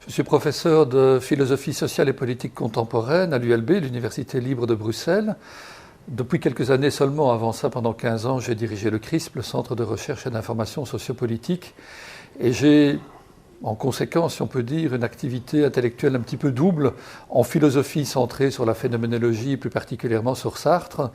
Je suis professeur de philosophie sociale et politique contemporaine à l'ULB, l'Université libre de Bruxelles. Depuis quelques années seulement, avant ça, pendant 15 ans, j'ai dirigé le CRISP, le Centre de recherche et d'information sociopolitique. Et j'ai, en conséquence, si on peut dire, une activité intellectuelle un petit peu double, en philosophie centrée sur la phénoménologie, plus particulièrement sur Sartre,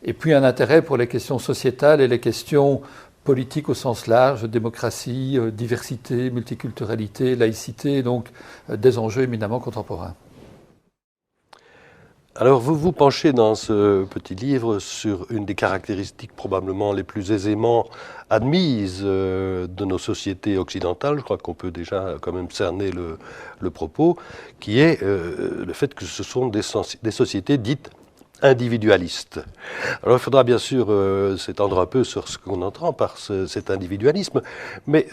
et puis un intérêt pour les questions sociétales et les questions politiques au sens large, démocratie, diversité, multiculturalité, laïcité, donc des enjeux éminemment contemporains. Alors vous vous penchez dans ce petit livre sur une des caractéristiques probablement les plus aisément admises de nos sociétés occidentales, je crois qu'on peut déjà quand même cerner le propos, qui est le fait que ce sont des sociétés dites individualistes. Alors il faudra bien sûr s'étendre un peu sur ce qu'on entend par cet individualisme, mais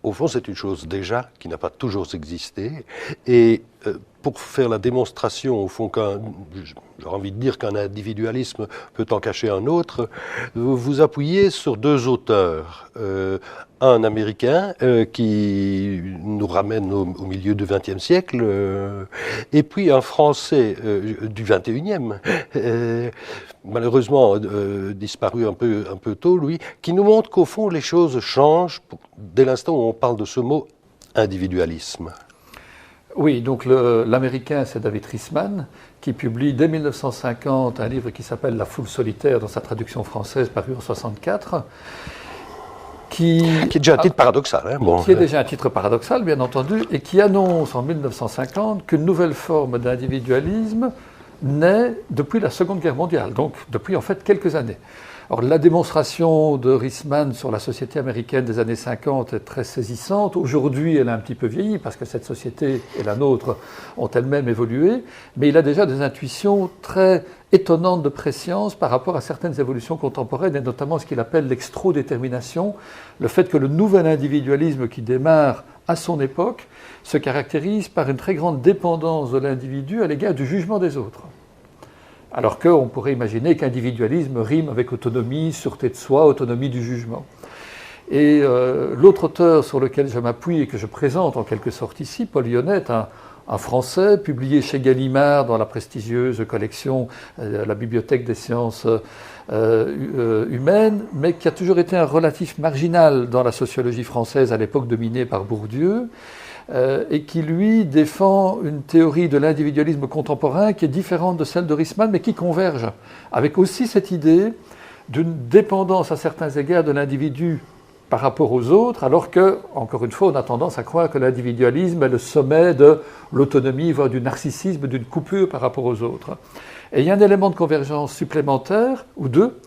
au fond c'est une chose déjà qui n'a pas toujours existé, et pour faire la démonstration, au fond, j'aurais envie de dire qu'un individualisme peut en cacher un autre, vous vous appuyez sur deux auteurs. Un américain qui nous ramène au milieu du XXe siècle, et puis un français du XXIe, malheureusement disparu un peu tôt, lui, qui nous montre qu'au fond les choses changent dès l'instant où on parle de ce mot individualisme. Oui, donc l'américain, c'est David Riesman, qui publie dès 1950 un livre qui s'appelle La foule solitaire, dans sa traduction française parue en 1964. Qui est déjà un titre paradoxal. Hein, bon. Qui est déjà un titre paradoxal, bien entendu, et qui annonce en 1950 qu'une nouvelle forme d'individualisme naît depuis la Seconde Guerre mondiale, donc depuis en fait quelques années. Alors, la démonstration de Riesman sur la société américaine des années 50 est très saisissante. Aujourd'hui, elle a un petit peu vieilli parce que cette société et la nôtre ont elles-mêmes évolué, mais il a déjà des intuitions très étonnantes de préscience par rapport à certaines évolutions contemporaines, et notamment ce qu'il appelle l'extrodétermination, le fait que le nouvel individualisme qui démarre à son époque se caractérise par une très grande dépendance de l'individu à l'égard du jugement des autres. Alors qu'on pourrait imaginer qu'individualisme rime avec autonomie, sûreté de soi, autonomie du jugement. Et l'autre auteur sur lequel je m'appuie et que je présente en quelque sorte ici, Paul Yonnet, un Français, publié chez Gallimard dans la prestigieuse collection la Bibliothèque des sciences humaines, mais qui a toujours été un relatif marginal dans la sociologie française à l'époque dominée par Bourdieu, et qui, lui, défend une théorie de l'individualisme contemporain qui est différente de celle de Riesman, mais qui converge, avec aussi cette idée d'une dépendance à certains égards de l'individu par rapport aux autres, alors que, encore une fois, on a tendance à croire que l'individualisme est le sommet de l'autonomie, voire du narcissisme, d'une coupure par rapport aux autres. Et il y a un élément de convergence supplémentaire, ou deux.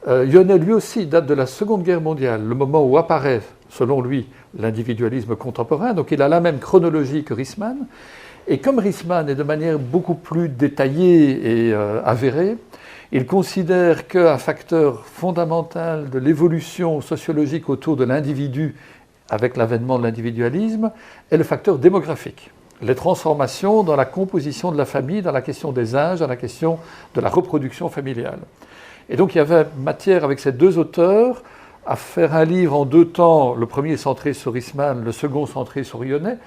Yonnet, lui aussi, date de la Seconde Guerre mondiale, le moment où apparaît, selon lui, l'individualisme contemporain, donc il a la même chronologie que Riesman, et comme Riesman est de manière beaucoup plus détaillée et avérée, il considère qu'un facteur fondamental de l'évolution sociologique autour de l'individu, avec l'avènement de l'individualisme, est le facteur démographique. Les transformations dans la composition de la famille, dans la question des âges, dans la question de la reproduction familiale. Et donc il y avait matière avec ces deux auteurs à faire un livre en deux temps, le premier centré sur Riesman, le second centré sur Yonnet,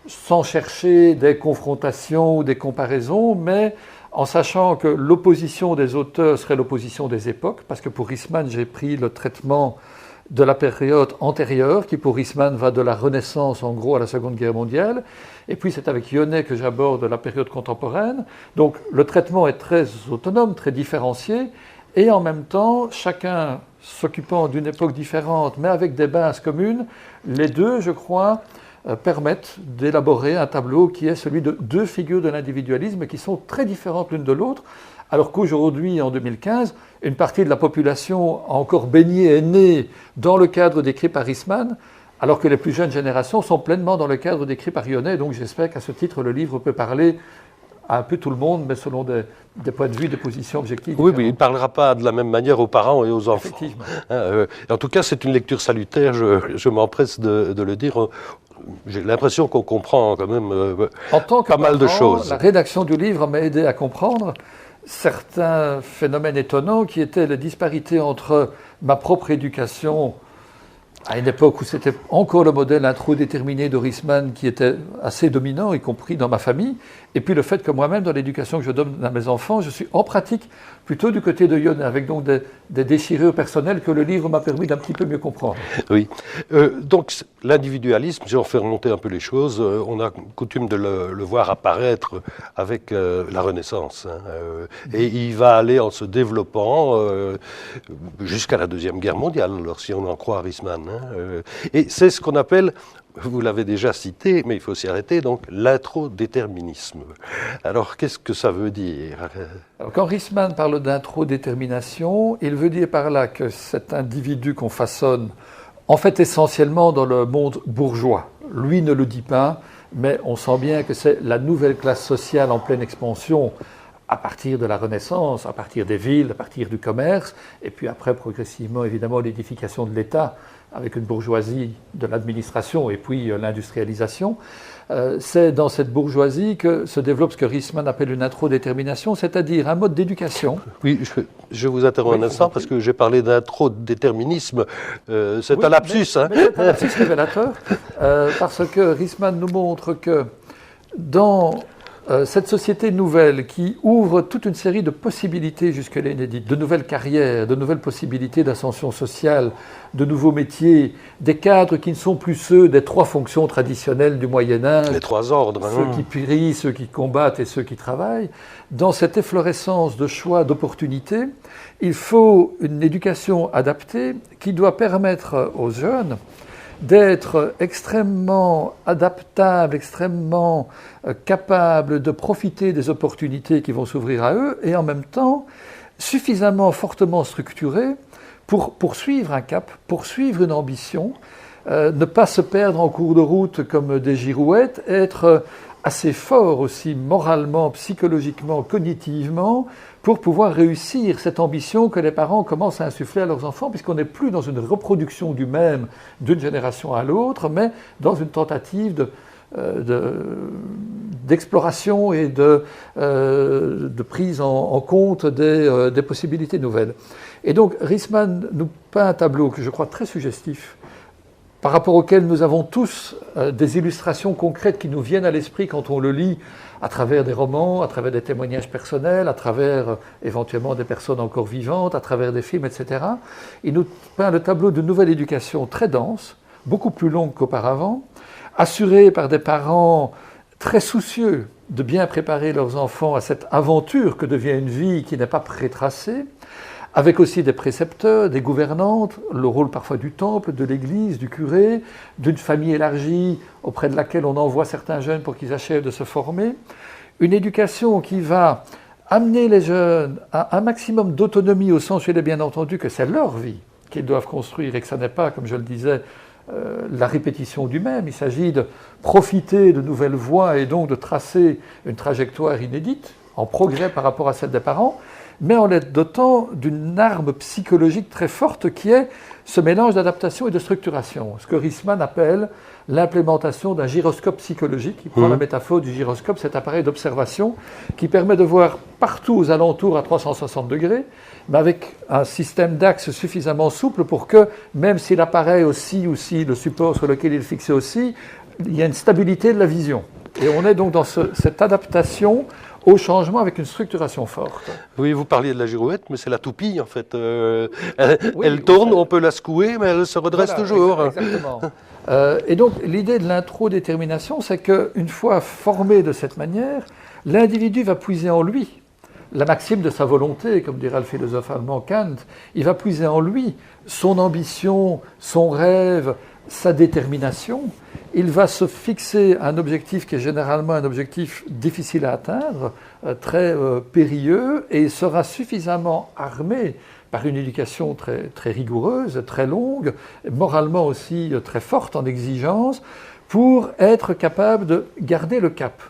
sans chercher des confrontations ou des comparaisons, mais en sachant que l'opposition des auteurs serait l'opposition des époques, parce que pour Riesman, j'ai pris le traitement de la période antérieure, qui pour Riesman va de la Renaissance, en gros, à la Seconde Guerre mondiale, et puis c'est avec Yonnet que j'aborde la période contemporaine. Donc le traitement est très autonome, très différencié, et en même temps, chacun s'occupant d'une époque différente, mais avec des bases communes, les deux, je crois, permettent d'élaborer un tableau qui est celui de deux figures de l'individualisme qui sont très différentes l'une de l'autre, alors qu'aujourd'hui, en 2015, une partie de la population encore baignée est née dans le cadre décrit par Riesman, alors que les plus jeunes générations sont pleinement dans le cadre décrit par Yonnet. Donc j'espère qu'à ce titre, le livre peut parler à un peu tout le monde, mais selon des points de vue, des positions objectives. Oui, mais il ne parlera pas de la même manière aux parents et aux enfants. Effectivement. En tout cas, c'est une lecture salutaire, je m'empresse de le dire. J'ai l'impression qu'on comprend quand même pas mal de choses. La rédaction du livre m'a aidé à comprendre certains phénomènes étonnants qui étaient les disparités entre ma propre éducation à une époque où c'était encore le modèle intro-déterminé de Riesman qui était assez dominant, y compris dans ma famille, et puis le fait que moi-même, dans l'éducation que je donne à mes enfants, je suis en pratique plutôt du côté de Jung, avec donc des déchirures personnelles que le livre m'a permis d'un petit peu mieux comprendre. Oui. Donc l'individualisme, si on fait remonter un peu les choses, on a coutume de le voir apparaître avec la Renaissance. Et il va aller en se développant jusqu'à la Deuxième Guerre mondiale, alors si on en croit Riesman. Et c'est ce qu'on appelle, vous l'avez déjà cité, mais il faut s'y arrêter, donc l'introdéterminisme. Alors qu'est-ce que ça veut dire? Alors, quand Riesman parle d'introdétermination, il veut dire par là que cet individu qu'on façonne, en fait essentiellement dans le monde bourgeois. Lui ne le dit pas, mais on sent bien que c'est la nouvelle classe sociale en pleine expansion à partir de la Renaissance, à partir des villes, à partir du commerce, et puis après progressivement évidemment l'édification de l'État avec une bourgeoisie de l'administration et puis l'industrialisation. C'est dans cette bourgeoisie que se développe ce que Riesman appelle une introdétermination, c'est-à-dire un mode d'éducation. Oui, je vous interromps un instant parce que j'ai parlé d'introdéterminisme. C'est un lapsus. Mais c'est un lapsus révélateur, parce que Riesman nous montre que dans cette société nouvelle qui ouvre toute une série de possibilités jusque-là inédites, de nouvelles carrières, de nouvelles possibilités d'ascension sociale, de nouveaux métiers, des cadres qui ne sont plus ceux des trois fonctions traditionnelles du Moyen-Âge. Les trois ordres. Ceux qui prient, ceux qui combattent et ceux qui travaillent. Dans cette efflorescence de choix, d'opportunités, il faut une éducation adaptée qui doit permettre aux jeunes d'être extrêmement adaptables, extrêmement capables de profiter des opportunités qui vont s'ouvrir à eux et en même temps suffisamment fortement structurés pour poursuivre un cap, poursuivre une ambition, ne pas se perdre en cours de route comme des girouettes, être assez fort aussi moralement, psychologiquement, cognitivement, pour pouvoir réussir cette ambition que les parents commencent à insuffler à leurs enfants, puisqu'on n'est plus dans une reproduction du même d'une génération à l'autre, mais dans une tentative d'exploration et de prise en compte des possibilités nouvelles. Et donc Riesman nous peint un tableau que je crois très suggestif, par rapport auquel nous avons tous des illustrations concrètes qui nous viennent à l'esprit quand on le lit à travers des romans, à travers des témoignages personnels, à travers éventuellement des personnes encore vivantes, à travers des films, etc. Il nous peint le tableau d'une nouvelle éducation très dense, beaucoup plus longue qu'auparavant, assurée par des parents très soucieux de bien préparer leurs enfants à cette aventure que devient une vie qui n'est pas prétracée, avec aussi des précepteurs, des gouvernantes, le rôle parfois du temple, de l'église, du curé, d'une famille élargie auprès de laquelle on envoie certains jeunes pour qu'ils achèvent de se former. Une éducation qui va amener les jeunes à un maximum d'autonomie au sens où il est bien entendu que c'est leur vie qu'ils doivent construire et que ça n'est pas, comme je le disais, la répétition du même. Il s'agit de profiter de nouvelles voies et donc de tracer une trajectoire inédite, en progrès par rapport à celle des parents, mais en les dotant d'une arme psychologique très forte qui est ce mélange d'adaptation et de structuration. Ce que Riesman appelle l'implémentation d'un gyroscope psychologique. Il prend la métaphore du gyroscope, cet appareil d'observation qui permet de voir partout aux alentours à 360 degrés, mais avec un système d'axes suffisamment souple pour que, même si l'appareil oscille ou si le support sur lequel il est fixé aussi, il y a une stabilité de la vision. Et on est donc dans cette adaptation au changement avec une structuration forte. Oui, vous parliez de la girouette, mais c'est la toupie en fait. Elle tourne, on peut la secouer, mais elle se redresse toujours. Exactement. Et donc l'idée de l'introdétermination, c'est qu'une fois formé de cette manière, l'individu va puiser en lui la maxime de sa volonté, comme dira le philosophe allemand Kant. Il va puiser en lui son ambition, son rêve, sa détermination. Il va se fixer un objectif qui est généralement un objectif difficile à atteindre, très périlleux, et il sera suffisamment armé par une éducation très, très rigoureuse, très longue, moralement aussi très forte en exigence, pour être capable de garder le cap.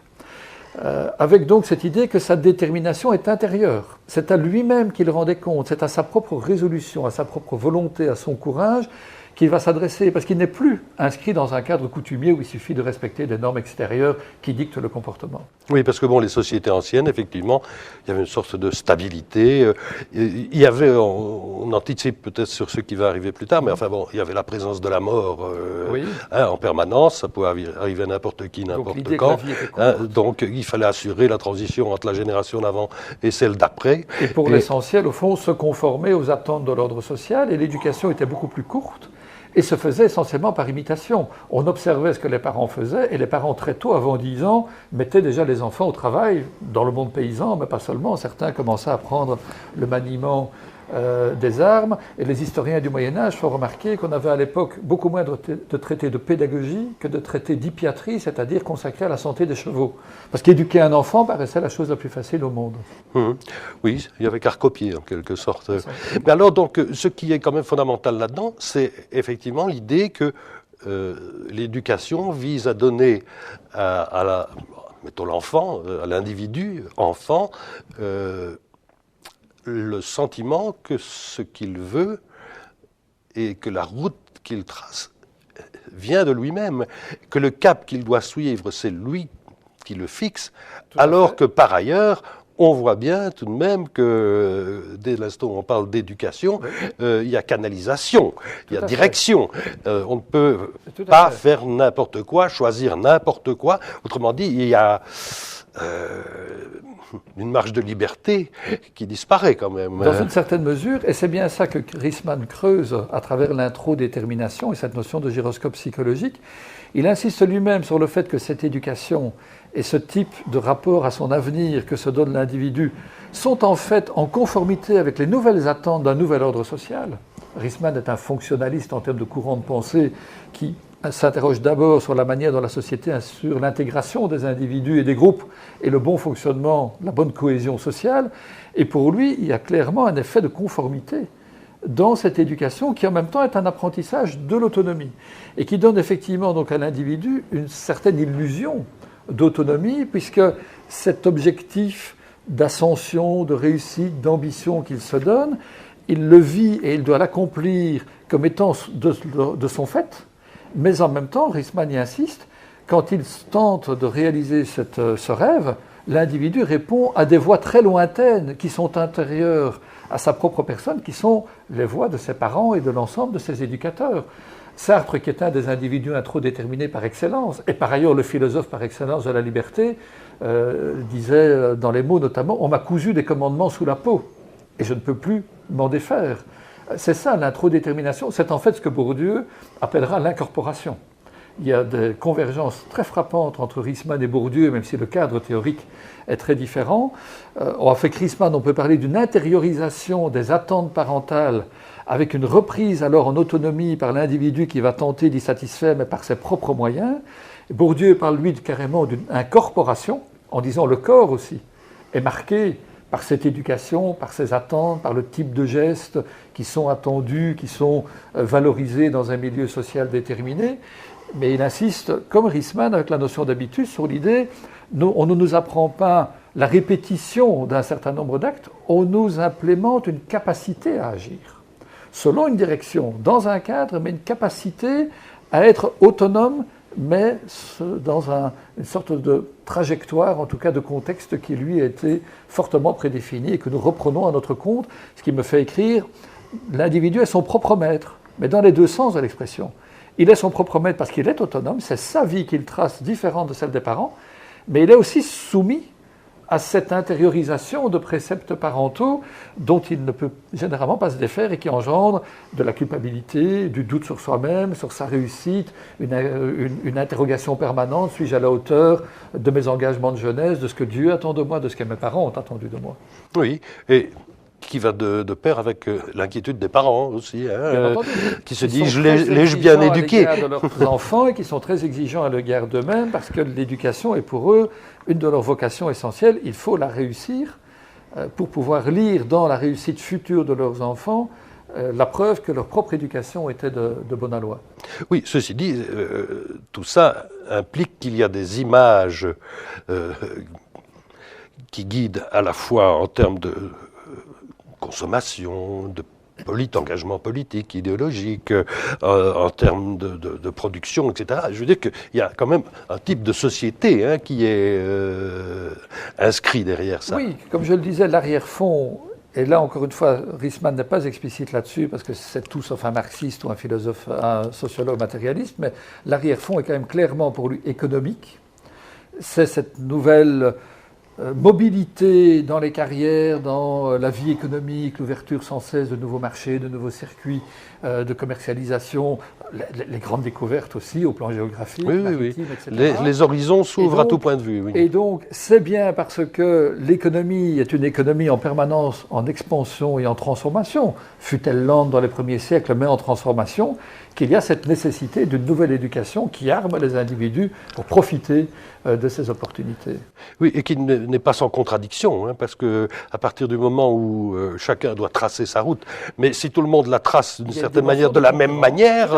Avec donc cette idée que sa détermination est intérieure. C'est à lui-même qu'il rendait compte, c'est à sa propre résolution, à sa propre volonté, à son courage, qu'il va s'adresser, parce qu'il n'est plus inscrit dans un cadre coutumier où il suffit de respecter des normes extérieures qui dictent le comportement. Oui, parce que les sociétés anciennes, effectivement, il y avait une sorte de stabilité. Il y avait, on anticipe peut-être sur ce qui va arriver plus tard, mais enfin il y avait la présence de la mort en permanence, ça pouvait arriver à n'importe qui, n'importe quand. Donc il fallait assurer la transition entre la génération d'avant et celle d'après. Et pour l'essentiel, au fond, se conformer aux attentes de l'ordre social, et l'éducation était beaucoup plus courte. Et se faisait essentiellement par imitation. On observait ce que les parents faisaient, et les parents très tôt, avant 10 ans, mettaient déjà les enfants au travail, dans le monde paysan, mais pas seulement. Certains commençaient à apprendre le maniement des armes. Et les historiens du Moyen-Âge font remarquer qu'on avait à l'époque beaucoup moins de traités de pédagogie que de traités d'hippiatrie, c'est-à-dire consacrés à la santé des chevaux. Parce qu'éduquer un enfant paraissait la chose la plus facile au monde. Oui, il y avait qu'à recopier en quelque sorte. Mais alors donc, ce qui est quand même fondamental là-dedans, c'est effectivement l'idée que l'éducation vise à donner mettons l'enfant, à l'individu, enfant, le sentiment que ce qu'il veut et que la route qu'il trace vient de lui-même, que le cap qu'il doit suivre, c'est lui qui le fixe, alors que par ailleurs, on voit bien tout de même que dès l'instant où on parle d'éducation, il y a canalisation, il y a direction. On ne peut pas faire n'importe quoi, choisir n'importe quoi. Autrement dit, il y a une marge de liberté qui disparaît quand même. Dans une certaine mesure, et c'est bien ça que Riesman creuse à travers l'intro-détermination et cette notion de gyroscope psychologique. Il insiste lui-même sur le fait que cette éducation et ce type de rapport à son avenir que se donne l'individu sont en fait en conformité avec les nouvelles attentes d'un nouvel ordre social. Riesman est un fonctionnaliste en termes de courant de pensée qui s'interroge d'abord sur la manière dont la société assure l'intégration des individus et des groupes et le bon fonctionnement, la bonne cohésion sociale. Et pour lui, il y a clairement un effet de conformité dans cette éducation qui en même temps est un apprentissage de l'autonomie et qui donne effectivement donc à l'individu une certaine illusion d'autonomie, puisque cet objectif d'ascension, de réussite, d'ambition qu'il se donne, il le vit et il doit l'accomplir comme étant de son fait. Mais en même temps, Riesman y insiste, quand il tente de réaliser ce rêve, l'individu répond à des voix très lointaines qui sont intérieures à sa propre personne, qui sont les voix de ses parents et de l'ensemble de ses éducateurs. Sartre, qui est un des individus introdéterminés par excellence, et par ailleurs le philosophe par excellence de la liberté, disait dans les mots notamment « On m'a cousu des commandements sous la peau, et je ne peux plus m'en défaire ». C'est ça l'introdétermination, c'est en fait ce que Bourdieu appellera l'incorporation. Il y a des convergences très frappantes entre Riesman et Bourdieu, même si le cadre théorique est très différent. Avec Riesman, on peut parler d'une intériorisation des attentes parentales avec une reprise alors en autonomie par l'individu qui va tenter d'y satisfaire, mais par ses propres moyens. Bourdieu parle, lui, carrément d'une incorporation, en disant le corps aussi est marqué par cette éducation, par ces attentes, par le type de gestes qui sont attendus, qui sont valorisés dans un milieu social déterminé. Mais il insiste, comme Riesman, avec la notion d'habitus, sur l'idée, on ne nous apprend pas la répétition d'un certain nombre d'actes, on nous implémente une capacité à agir, selon une direction, dans un cadre, mais une capacité à être autonome, mais dans une sorte de trajectoire, en tout cas de contexte qui lui a été fortement prédéfini et que nous reprenons à notre compte, ce qui me fait écrire, l'individu est son propre maître, mais dans les deux sens de l'expression. Il est son propre maître parce qu'il est autonome, c'est sa vie qu'il trace différente de celle des parents, mais il est aussi soumis à cette intériorisation de préceptes parentaux dont il ne peut généralement pas se défaire et qui engendre de la culpabilité, du doute sur soi-même, sur sa réussite, une interrogation permanente, suis-je à la hauteur de mes engagements de jeunesse, de ce que Dieu attend de moi, de ce que mes parents ont attendu de moi. Oui, et qui va de pair avec l'inquiétude des parents aussi, qui se disent, l'ai-je bien éduqué ? À l'égard de leurs enfants et qui sont très exigeants à l'égard d'eux-mêmes parce que l'éducation est pour eux une de leurs vocations essentielles. Il faut la réussir pour pouvoir lire dans la réussite future de leurs enfants la preuve que leur propre éducation était de bonne aloi. Oui, ceci dit, tout ça implique qu'il y a des images qui guident à la fois en termes de consommation, de d'engagement politique, idéologique, en termes de production, etc. Je veux dire qu'il y a quand même un type de société qui est inscrit derrière ça. Oui, comme je le disais, l'arrière-fond, et là encore une fois, Riesman n'est pas explicite là-dessus parce que c'est tout sauf un marxiste ou un philosophe, un sociologue matérialiste, mais l'arrière-fond est quand même clairement pour lui économique. C'est cette nouvelle mobilité dans les carrières, dans la vie économique, l'ouverture sans cesse de nouveaux marchés, de nouveaux circuits de commercialisation, les grandes découvertes aussi au plan géographique, maritime, etc. Les horizons s'ouvrent à tout point de vue. Oui. Et donc, c'est bien parce que l'économie est une économie en permanence en expansion et en transformation, fut-elle lente dans les premiers siècles, mais en transformation, qu'il y a cette nécessité d'une nouvelle éducation qui arme les individus pour profiter de ces opportunités. Oui, et qui n'est pas sans contradiction, parce que à partir du moment où chacun doit tracer sa route, mais si tout le monde la trace d'une certaine manière, de la même manière...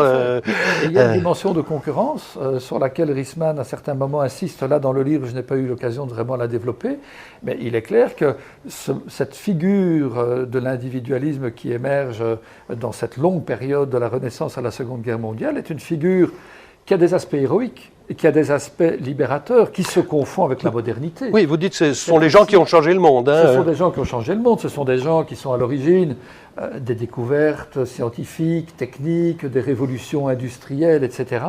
il y a une dimension de concurrence sur laquelle Riesman, à certains moments, insiste. Là, dans le livre, je n'ai pas eu l'occasion de vraiment la développer, mais il est clair que cette figure de l'individualisme qui émerge dans cette longue période de la Renaissance à la Seconde Guerre mondiale est une figure qui a des aspects héroïques et qui a des aspects libérateurs qui se confondent avec la modernité. Oui, vous dites que ce sont les gens qui ont changé le monde. Ce sont des gens qui ont changé le monde, ce sont des gens qui sont à l'origine des découvertes scientifiques, techniques, des révolutions industrielles, etc.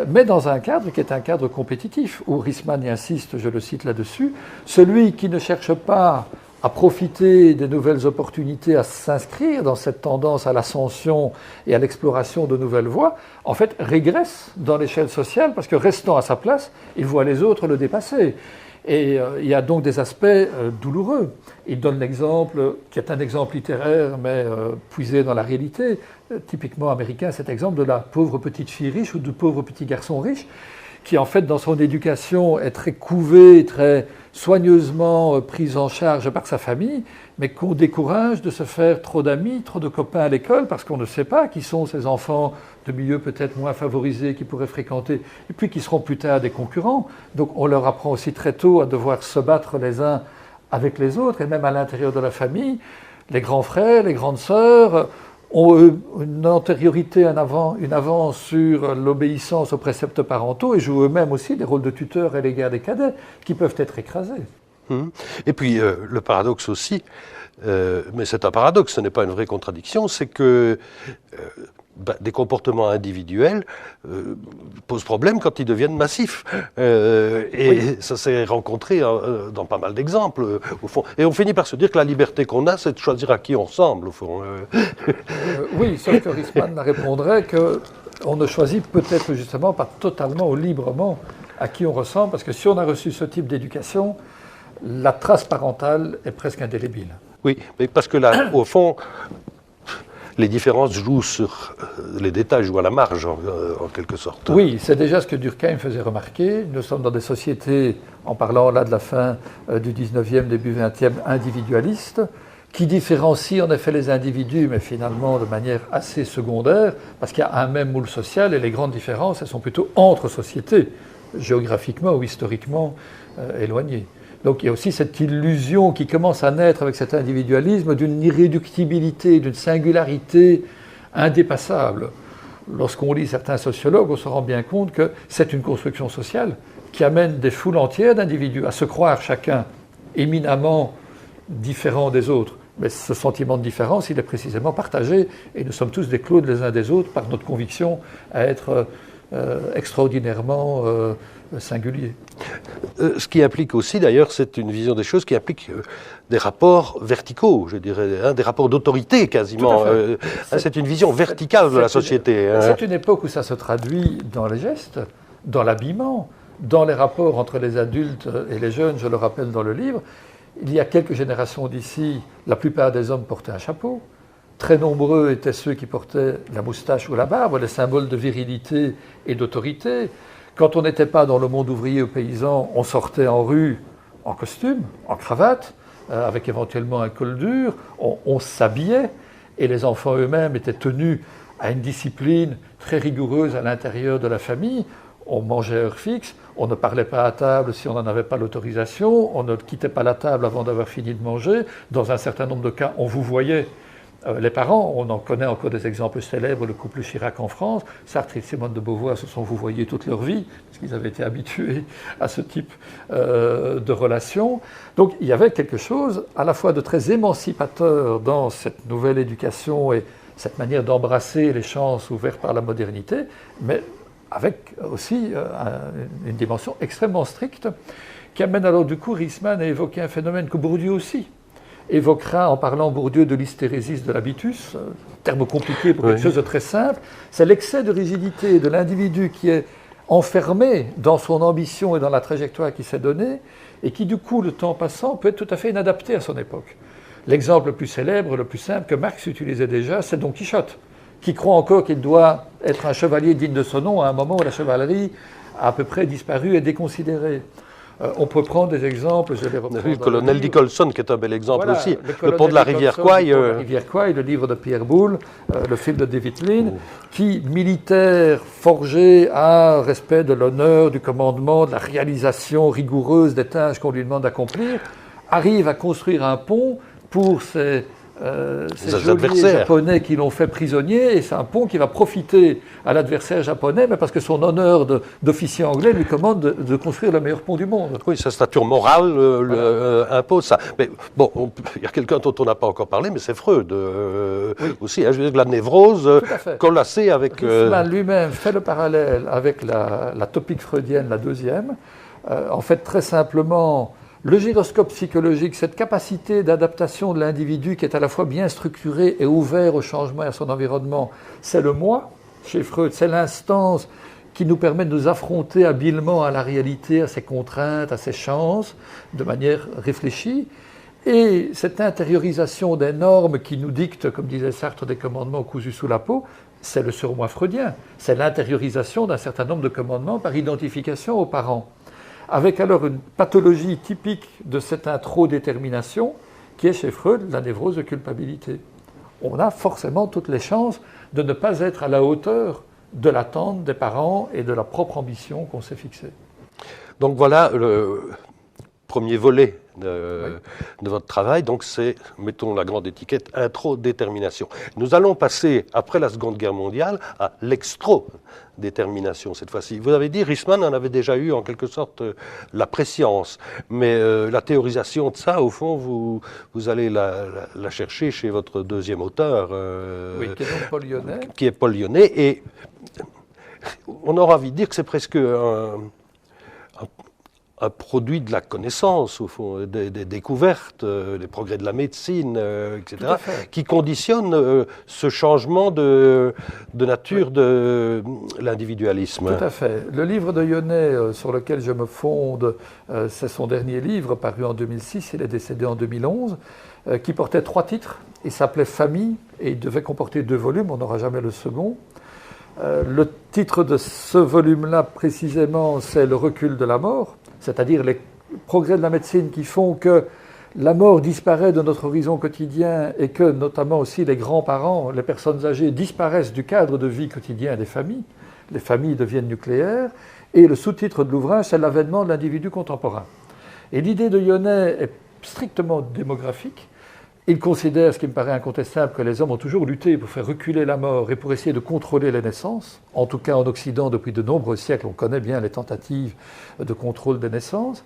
Mais dans un cadre qui est un cadre compétitif, où Riesman y insiste, je le cite là-dessus, celui qui ne cherche pas à profiter des nouvelles opportunités, à s'inscrire dans cette tendance à l'ascension et à l'exploration de nouvelles voies, en fait, régresse dans l'échelle sociale parce que restant à sa place, il voit les autres le dépasser. Et il y a donc des aspects douloureux. Il donne l'exemple, qui est un exemple littéraire, mais puisé dans la réalité, typiquement américain, cet exemple de la pauvre petite fille riche ou du pauvre petit garçon riche, qui en fait dans son éducation est très couvé, très soigneusement prise en charge par sa famille, mais qu'on décourage de se faire trop d'amis, trop de copains à l'école, parce qu'on ne sait pas qui sont ces enfants de milieux peut-être moins favorisés qui pourraient fréquenter, et puis qui seront plus tard des concurrents. Donc on leur apprend aussi très tôt à devoir se battre les uns avec les autres, et même à l'intérieur de la famille, les grands frères, les grandes sœurs ont une antériorité, une avance sur l'obéissance aux préceptes parentaux et jouent eux-mêmes aussi des rôles de tuteurs à l'égard des cadets qui peuvent être écrasés. Et puis le paradoxe aussi, mais c'est un paradoxe, ce n'est pas une vraie contradiction, c'est que des comportements individuels posent problème quand ils deviennent massifs. Et ça s'est rencontré dans pas mal d'exemples, au fond. Et on finit par se dire que la liberté qu'on a, c'est de choisir à qui on ressemble, au fond. Oui, sauf que Riesman répondrait qu'on ne choisit peut-être justement pas totalement ou librement à qui on ressemble, parce que si on a reçu ce type d'éducation, la trace parentale est presque indélébile. Oui, mais parce que là, au fond, les différences jouent sur les détails, jouent à la marge, en quelque sorte. Oui, c'est déjà ce que Durkheim faisait remarquer. Nous sommes dans des sociétés, en parlant là de la fin du 19e, début 20e, individualistes, qui différencient en effet les individus, mais finalement de manière assez secondaire, parce qu'il y a un même moule social, et les grandes différences, elles sont plutôt entre sociétés, géographiquement ou historiquement éloignées. Donc il y a aussi cette illusion qui commence à naître avec cet individualisme d'une irréductibilité, d'une singularité indépassable. Lorsqu'on lit certains sociologues, on se rend bien compte que c'est une construction sociale qui amène des foules entières d'individus à se croire chacun éminemment différent des autres. Mais ce sentiment de différence, il est précisément partagé et nous sommes tous des clones les uns des autres par notre conviction à être extraordinairement singulier. Ce qui implique aussi, d'ailleurs, c'est une vision des choses qui implique des rapports verticaux, je dirais, des rapports d'autorité quasiment. C'est une vision verticale de la société. C'est une époque où ça se traduit dans les gestes, dans l'habillement, dans les rapports entre les adultes et les jeunes, je le rappelle dans le livre. Il y a quelques générations d'ici, la plupart des hommes portaient un chapeau. Très nombreux étaient ceux qui portaient la moustache ou la barbe, les symboles de virilité et d'autorité. Quand on n'était pas dans le monde ouvrier ou paysan, on sortait en rue en costume, en cravate, avec éventuellement un col dur, on s'habillait, et les enfants eux-mêmes étaient tenus à une discipline très rigoureuse à l'intérieur de la famille. On mangeait à heure fixe, on ne parlait pas à table si on n'en avait pas l'autorisation, on ne quittait pas la table avant d'avoir fini de manger. Dans un certain nombre de cas, on vous voyait Les parents, on en connaît encore des exemples célèbres, le couple Chirac en France. Sartre et Simone de Beauvoir se sont vouvoyés toute leur vie, parce qu'ils avaient été habitués à ce type de relation. Donc il y avait quelque chose à la fois de très émancipateur dans cette nouvelle éducation et cette manière d'embrasser les chances ouvertes par la modernité, mais avec aussi une dimension extrêmement stricte, qui amène alors du coup Riesman à évoquer un phénomène que Bourdieu aussi évoquera en parlant Bourdieu de l'hystérésis de l'habitus, terme compliqué pour quelque chose de très simple. C'est l'excès de rigidité de l'individu qui est enfermé dans son ambition et dans la trajectoire qu'il s'est donnée, et qui du coup, le temps passant, peut être tout à fait inadapté à son époque. L'exemple le plus célèbre, le plus simple que Marx utilisait déjà, c'est Don Quichotte, qui croit encore qu'il doit être un chevalier digne de son nom à un moment où la chevalerie a à peu près disparu et déconsidérée. On peut prendre des exemples, je les reprends. Le colonel Nicholson, qui est un bel exemple voilà, aussi. Le pont de la rivière Kwai. Le livre de Pierre Boulle, le film de David Lean, qui, militaire, forgé à respect de l'honneur, du commandement, de la réalisation rigoureuse des tâches qu'on lui demande d'accomplir, arrive à construire un pont pour ces geôliers japonais qui l'ont fait prisonnier, et c'est un pont qui va profiter à l'adversaire japonais, mais parce que son honneur d'officier anglais lui commande de construire le meilleur pont du monde. Oui, sa stature morale impose ça. Mais bon, il y a quelqu'un dont on n'a pas encore parlé, mais c'est Freud aussi. Hein, je veux dire, la névrose collacée avec... Riesman lui-même fait le parallèle avec la topique freudienne, la deuxième. En fait, très simplement... Le gyroscope psychologique, cette capacité d'adaptation de l'individu qui est à la fois bien structuré et ouvert au changement et à son environnement, c'est le moi, chez Freud, c'est l'instance qui nous permet de nous affronter habilement à la réalité, à ses contraintes, à ses chances, de manière réfléchie. Et cette intériorisation des normes qui nous dictent, comme disait Sartre, des commandements cousus sous la peau, c'est le surmoi freudien. C'est l'intériorisation d'un certain nombre de commandements par identification aux parents. Avec alors une pathologie typique de cette introdétermination qui est chez Freud la névrose de culpabilité. On a forcément toutes les chances de ne pas être à la hauteur de l'attente des parents et de la propre ambition qu'on s'est fixée. Donc voilà le premier volet de votre travail, donc c'est, mettons la grande étiquette, introdétermination. Nous allons passer, après la Seconde Guerre mondiale, à l'extrodétermination cette fois-ci. Vous avez dit, Riesman en avait déjà eu en quelque sorte la prescience, mais la théorisation de ça, au fond, vous allez la chercher chez votre deuxième auteur, oui, qui est donc Paul Lyonnais. Qui est Paul Lyonnais, et on aura envie de dire que c'est presque un produit de la connaissance, au fond, des découvertes, des progrès de la médecine, etc., qui conditionnent ce changement de nature de l'individualisme. Tout à fait. Le livre de Lyonnais sur lequel je me fonde, c'est son dernier livre, paru en 2006, il est décédé en 2011, qui portait 3 titres. Il s'appelait « Famille » et il devait comporter 2 volumes, on n'aura jamais le second. Le titre de ce volume-là, précisément, c'est « Le recul de la mort », c'est-à-dire les progrès de la médecine qui font que la mort disparaît de notre horizon quotidien et que, notamment aussi, les grands-parents, les personnes âgées disparaissent du cadre de vie quotidien des familles. Les familles deviennent nucléaires. Et le sous-titre de l'ouvrage, c'est « L'avènement de l'individu contemporain ». Et l'idée de Lyonnais est strictement démographique. Il considère, ce qui me paraît incontestable, que les hommes ont toujours lutté pour faire reculer la mort et pour essayer de contrôler les naissances. En tout cas, en Occident, depuis de nombreux siècles, on connaît bien les tentatives de contrôle des naissances.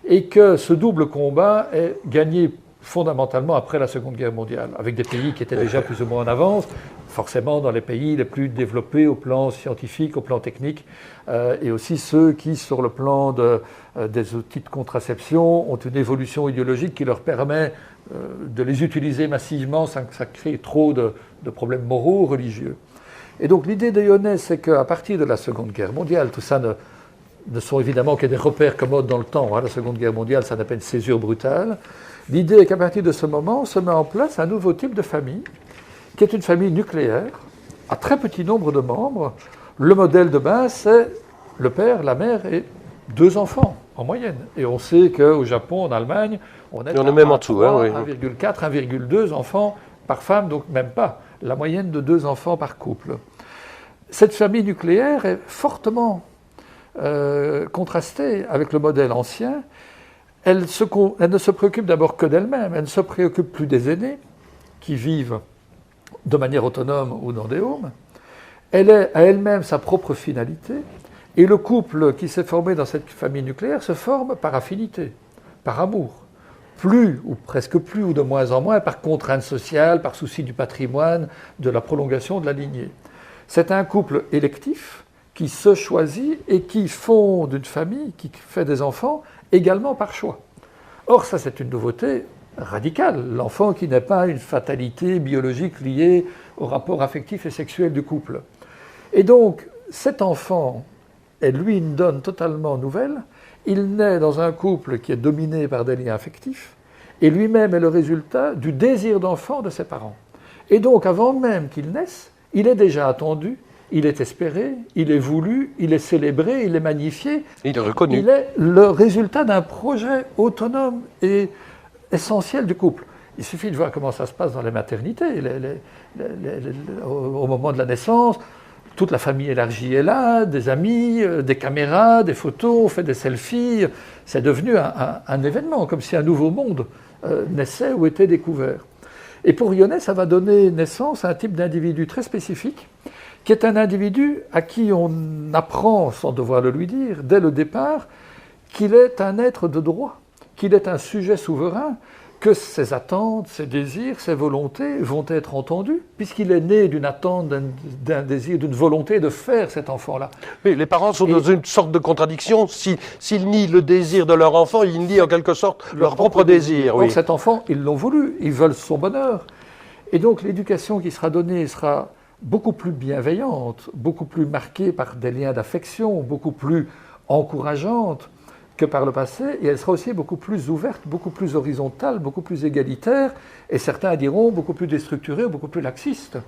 Et que ce double combat est gagné fondamentalement après la Seconde Guerre mondiale, avec des pays qui étaient déjà plus ou moins en avance, forcément dans les pays les plus développés au plan scientifique, au plan technique, et aussi ceux qui, sur le plan des outils de contraception, ont une évolution idéologique qui leur permet de les utiliser massivement sans que ça crée trop de problèmes moraux, religieux. Et donc l'idée de Lyonnais, c'est qu'à partir de la Seconde Guerre mondiale, tout ça ne sont évidemment que des repères commodes dans le temps. Hein. La Seconde Guerre mondiale, ça n'a pas une césure brutale. L'idée est qu'à partir de ce moment, se met en place un nouveau type de famille, qui est une famille nucléaire, à très petit nombre de membres. Le modèle de base, c'est le père, la mère et 2 enfants, en moyenne. Et on sait qu'au Japon, en Allemagne, on est même en dessous, 1,4, 1,2 enfants par femme, donc même pas. La moyenne de 2 enfants par couple. Cette famille nucléaire est fortement contrastée avec le modèle ancien. Elle ne se préoccupe d'abord que d'elle-même, elle ne se préoccupe plus des aînés qui vivent de manière autonome ou dans des homes. Elle est à elle-même sa propre finalité, et le couple qui s'est formé dans cette famille nucléaire se forme par affinité, par amour, plus ou presque plus ou de moins en moins par contrainte sociale, par souci du patrimoine, de la prolongation de la lignée. C'est un couple électif qui se choisit et qui fonde une famille, qui fait des enfants également par choix. Or, ça c'est une nouveauté radicale, l'enfant qui n'est pas une fatalité biologique liée au rapport affectif et sexuel du couple. Et donc, cet enfant est lui une donne totalement nouvelle. Il naît dans un couple qui est dominé par des liens affectifs, et lui-même est le résultat du désir d'enfant de ses parents. Et donc, avant même qu'il naisse, il est déjà attendu, il est espéré, il est voulu, il est célébré, il est magnifié. Il est reconnu. Il est le résultat d'un projet autonome et essentiel du couple. Il suffit de voir comment ça se passe dans les maternités. Au moment de la naissance, toute la famille élargie est là, des amis, des caméras, des photos, on fait des selfies. C'est devenu un événement, comme si un nouveau monde naissait ou était découvert. Et pour Ionnet, ça va donner naissance à un type d'individu très spécifique, qui est un individu à qui on apprend, sans devoir le lui dire, dès le départ, qu'il est un être de droit, qu'il est un sujet souverain, que ses attentes, ses désirs, ses volontés vont être entendus, puisqu'il est né d'une attente, d'un désir, d'une volonté de faire cet enfant-là. Oui, les parents sont dans une sorte de contradiction. S'ils nient le désir de leur enfant, ils nient en quelque sorte leur propre désir. Oui. Oui. Cet enfant, ils l'ont voulu, ils veulent son bonheur. Et donc l'éducation qui sera donnée sera beaucoup plus bienveillante, beaucoup plus marquée par des liens d'affection, beaucoup plus encourageante que par le passé, et elle sera aussi beaucoup plus ouverte, beaucoup plus horizontale, beaucoup plus égalitaire, et certains diront beaucoup plus déstructurée, beaucoup plus laxiste.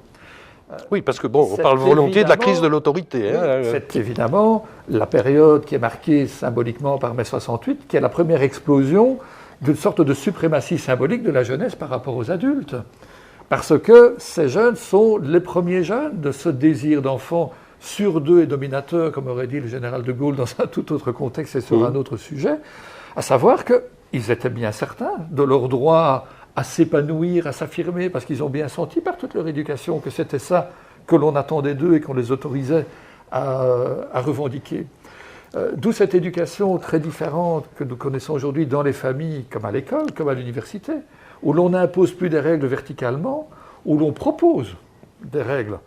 Oui, parce que bon, on parle volontiers de la crise de l'autorité. Oui, c'est évidemment la période qui est marquée symboliquement par mai 68, qui est la première explosion d'une sorte de suprématie symbolique de la jeunesse par rapport aux adultes. Parce que ces jeunes sont les premiers jeunes de ce désir d'enfant sur deux et dominateur, comme aurait dit le général de Gaulle dans un tout autre contexte et sur un autre sujet, à savoir qu'ils étaient bien certains de leur droit à s'épanouir, à s'affirmer, parce qu'ils ont bien senti par toute leur éducation que c'était ça que l'on attendait d'eux et qu'on les autorisait à revendiquer. D'où cette éducation très différente que nous connaissons aujourd'hui dans les familles, comme à l'école, comme à l'université, où l'on n'impose plus des règles verticalement, où l'on propose des règles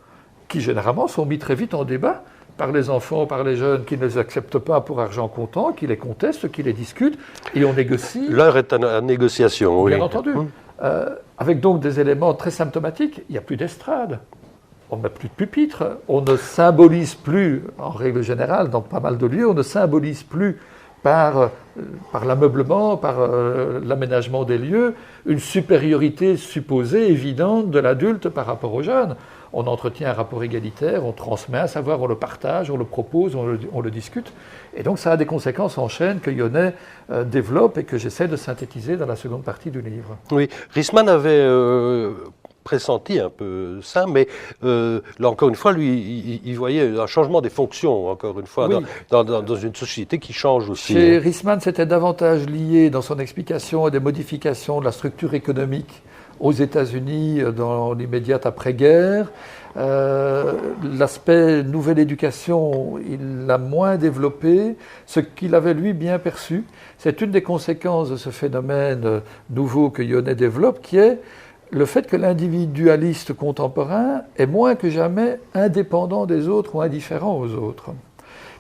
qui généralement sont mis très vite en débat par les enfants, par les jeunes qui ne les acceptent pas pour argent comptant, qui les contestent, qui les discutent, et on négocie. L'heure est à négociation, oui. Bien entendu. Avec donc des éléments très symptomatiques. Il n'y a plus d'estrade, on n'a plus de pupitre, on ne symbolise plus, en règle générale, dans pas mal de lieux, on ne symbolise plus par l'ameublement, par l'aménagement des lieux, une supériorité supposée, évidente, de l'adulte par rapport aux jeunes. On entretient un rapport égalitaire, on transmet un savoir, on le partage, on le propose, on le discute. Et donc ça a des conséquences en chaîne que Ionnet développe et que j'essaie de synthétiser dans la seconde partie du livre. Oui, Riesman avait pressenti un peu ça, mais là encore une fois, lui, il voyait un changement des fonctions, encore une fois, oui, dans une société qui change aussi. Chez Riesman, c'était davantage lié dans son explication à des modifications de la structure économique aux États-Unis dans l'immédiate après-guerre. L'aspect nouvelle éducation, il l'a moins développé. Ce qu'il avait, lui, bien perçu, c'est une des conséquences de ce phénomène nouveau que Ionnet développe, qui est le fait que l'individualiste contemporain est moins que jamais indépendant des autres ou indifférent aux autres.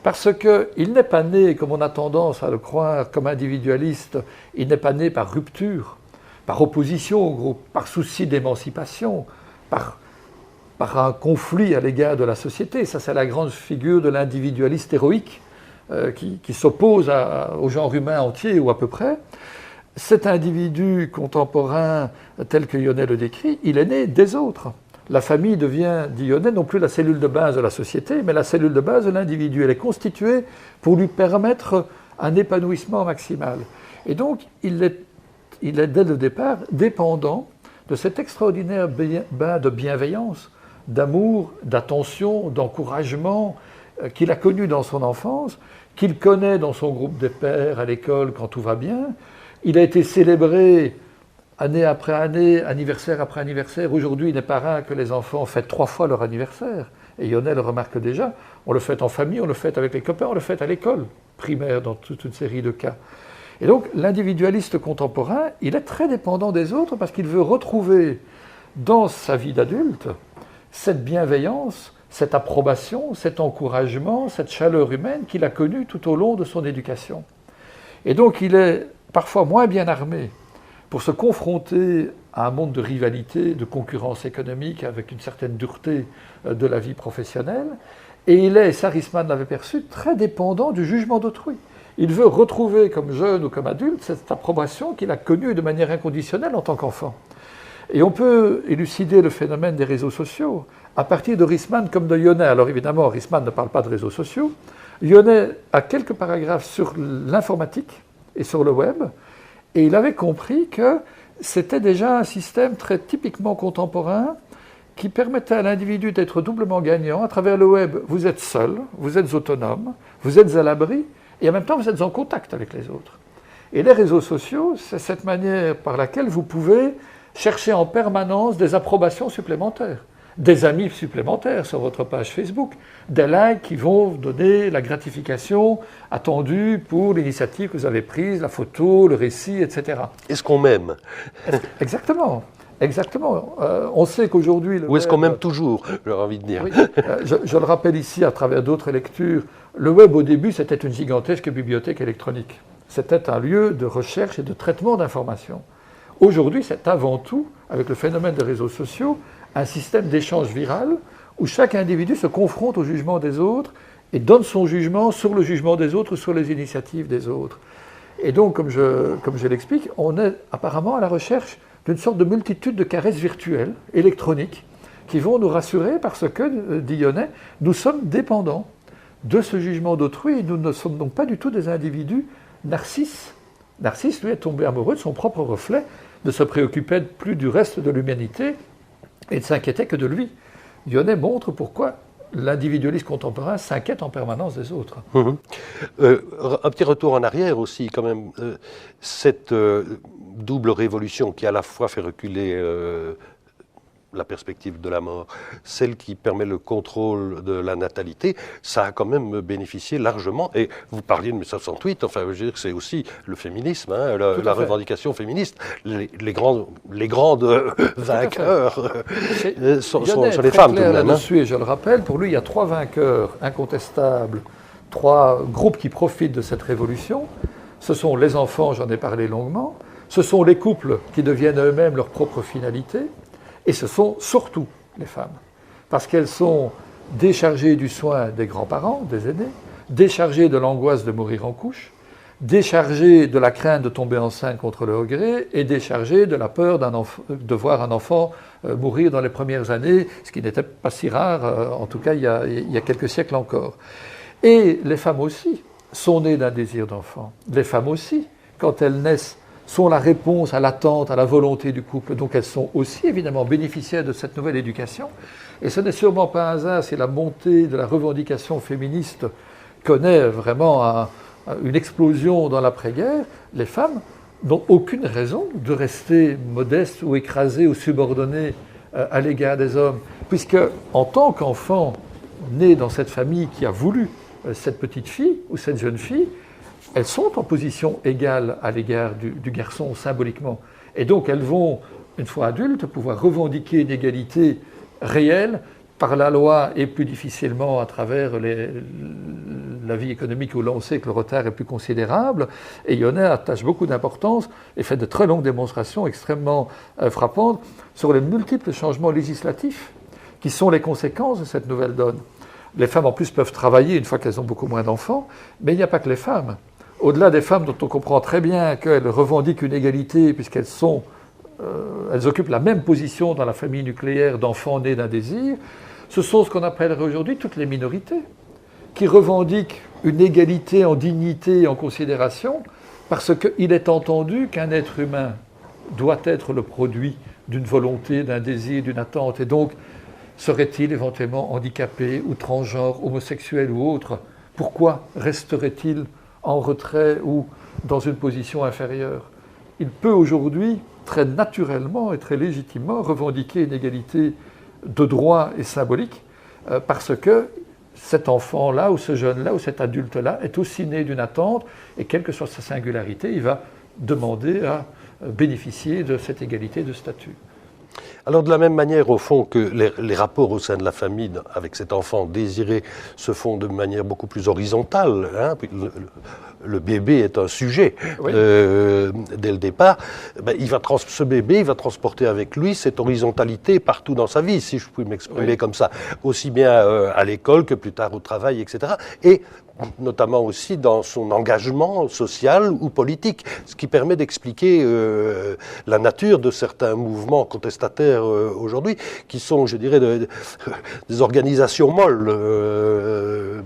Parce qu'il n'est pas né, comme on a tendance à le croire, comme individualiste, il n'est pas né par rupture, par opposition au groupe, par souci d'émancipation, par un conflit à l'égard de la société. Ça, c'est la grande figure de l'individualiste héroïque qui s'oppose au genre humain entier ou à peu près. Cet individu contemporain, tel que Ionnet le décrit, il est né des autres. La famille devient, dit Ionnet, non plus la cellule de base de la société, mais la cellule de base de l'individu. Elle est constituée pour lui permettre un épanouissement maximal. Et donc, il est dès le départ dépendant de cet extraordinaire bain de bienveillance, d'amour, d'attention, d'encouragement qu'il a connu dans son enfance, qu'il connaît dans son groupe des pairs à l'école quand tout va bien. Il a été célébré année après année, anniversaire après anniversaire. Aujourd'hui, il n'est pas rare que les enfants fêtent 3 fois leur anniversaire. Et Yonel le remarque déjà, on le fête en famille, on le fête avec les copains, on le fête à l'école primaire dans toute une série de cas. Et donc l'individualiste contemporain, il est très dépendant des autres parce qu'il veut retrouver dans sa vie d'adulte cette bienveillance, cette approbation, cet encouragement, cette chaleur humaine qu'il a connue tout au long de son éducation. Et donc il est parfois moins bien armé pour se confronter à un monde de rivalité, de concurrence économique avec une certaine dureté de la vie professionnelle. Et il est, ça Riesman l'avait perçu, très dépendant du jugement d'autrui. Il veut retrouver comme jeune ou comme adulte cette approbation qu'il a connue de manière inconditionnelle en tant qu'enfant. Et on peut élucider le phénomène des réseaux sociaux à partir de Riesman comme de Yonel. Alors évidemment, Riesman ne parle pas de réseaux sociaux. Yonel a quelques paragraphes sur l'informatique et sur le web, et il avait compris que c'était déjà un système très typiquement contemporain qui permettait à l'individu d'être doublement gagnant. À travers le web, vous êtes seul, vous êtes autonome, vous êtes à l'abri, et en même temps, vous êtes en contact avec les autres. Et les réseaux sociaux, c'est cette manière par laquelle vous pouvez chercher en permanence des approbations supplémentaires, des amis supplémentaires sur votre page Facebook, des likes qui vont donner la gratification attendue pour l'initiative que vous avez prise, la photo, le récit, etc. Est-ce qu'on m'aime? Exactement. Exactement. On sait qu'aujourd'hui... Ou est-ce qu'on m'aime toujours, j'aurais envie de dire. Oui, je le rappelle ici à travers d'autres lectures. Le web, au début, c'était une gigantesque bibliothèque électronique. C'était un lieu de recherche et de traitement d'informations. Aujourd'hui, c'est avant tout, avec le phénomène des réseaux sociaux, un système d'échange viral où chaque individu se confronte au jugement des autres et donne son jugement sur le jugement des autres, sur les initiatives des autres. Et donc, comme je l'explique, on est apparemment à la recherche d'une sorte de multitude de caresses virtuelles, électroniques, qui vont nous rassurer parce que, dit Yonel, nous sommes dépendants de ce jugement d'autrui et nous ne sommes donc pas du tout des individus narcisses. Narcisse, lui, est tombé amoureux de son propre reflet, ne se préoccupait plus du reste de l'humanité et ne s'inquiétait que de lui. Yonel montre pourquoi l'individualisme contemporain s'inquiète en permanence des autres. Un petit retour en arrière aussi, quand même. Cette double révolution qui à la fois fait reculer la perspective de la mort, celle qui permet le contrôle de la natalité, ça a quand même bénéficié largement. Et vous parliez de 1968, enfin, je veux dire que c'est aussi le féminisme, hein, la revendication féministe. Les grandes vainqueurs sont les femmes tout de même. Là-dessus, et je le rappelle, pour lui, il y a 3 vainqueurs incontestables, 3 groupes qui profitent de cette révolution. Ce sont les enfants, j'en ai parlé longuement. Ce sont les couples qui deviennent eux-mêmes leur propre finalité. Et ce sont surtout les femmes, parce qu'elles sont déchargées du soin des grands-parents, des aînés, déchargées de l'angoisse de mourir en couche, déchargées de la crainte de tomber enceinte contre leur gré et déchargées de la peur de voir un enfant mourir dans les premières années, ce qui n'était pas si rare, en tout cas il y a quelques siècles encore. Et les femmes aussi sont nées d'un désir d'enfant. Les femmes aussi, quand elles naissent, sont la réponse à l'attente, à la volonté du couple. Donc elles sont aussi évidemment bénéficiaires de cette nouvelle éducation. Et ce n'est sûrement pas un hasard si la montée de la revendication féministe connaît vraiment une explosion dans l'après-guerre. Les femmes n'ont aucune raison de rester modestes ou écrasées ou subordonnées à l'égard des hommes, puisque en tant qu'enfant né dans cette famille qui a voulu cette petite fille ou cette jeune fille, elles sont en position égale à l'égard du garçon symboliquement. Et donc elles vont, une fois adultes, pouvoir revendiquer une égalité réelle par la loi et plus difficilement à travers la vie économique où l'on sait que le retard est plus considérable. Et Yonel attache beaucoup d'importance et fait de très longues démonstrations extrêmement frappantes sur les multiples changements législatifs qui sont les conséquences de cette nouvelle donne. Les femmes en plus peuvent travailler une fois qu'elles ont beaucoup moins d'enfants, mais il n'y a pas que les femmes. Au-delà des femmes dont on comprend très bien qu'elles revendiquent une égalité puisqu'elles elles occupent la même position dans la famille nucléaire d'enfants nés d'un désir, ce sont ce qu'on appellerait aujourd'hui toutes les minorités, qui revendiquent une égalité en dignité et en considération parce qu'il est entendu qu'un être humain doit être le produit d'une volonté, d'un désir, d'une attente. Et donc, serait-il éventuellement handicapé ou transgenre, homosexuel ou autre? Pourquoi resterait-il en retrait ou dans une position inférieure? Il peut aujourd'hui très naturellement et très légitimement revendiquer une égalité de droit et symbolique, parce que cet enfant-là, ou ce jeune-là, ou cet adulte-là est aussi né d'une attente, et quelle que soit sa singularité, il va demander à bénéficier de cette égalité de statut. Alors de la même manière, au fond, que les rapports au sein de la famille avec cet enfant désiré se font de manière beaucoup plus horizontale, hein, le bébé est un sujet oui. Dès le départ, ce bébé il va transporter avec lui cette horizontalité partout dans sa vie, si je puis m'exprimer oui. comme ça, aussi bien à l'école que plus tard au travail, etc. Et notamment aussi dans son engagement social ou politique, ce qui permet d'expliquer la nature de certains mouvements contestataires aujourd'hui, qui sont, je dirais, des organisations molles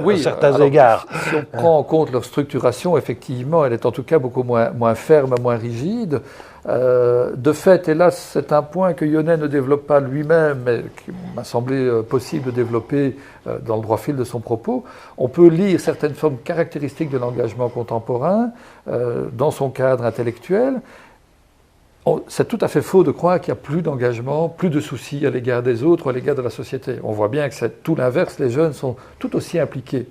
oui, à certains égards. Si on prend en compte leur structuration, effectivement, elle est en tout cas beaucoup moins ferme, moins rigide. De fait, et là c'est un point que Yonnet ne développe pas lui-même, mais qui m'a semblé possible de développer dans le droit fil de son propos, on peut lire certaines formes caractéristiques de l'engagement contemporain dans son cadre intellectuel. C'est tout à fait faux de croire qu'il n'y a plus d'engagement, plus de soucis à l'égard des autres ou à l'égard de la société. On voit bien que c'est tout l'inverse, les jeunes sont tout aussi impliqués.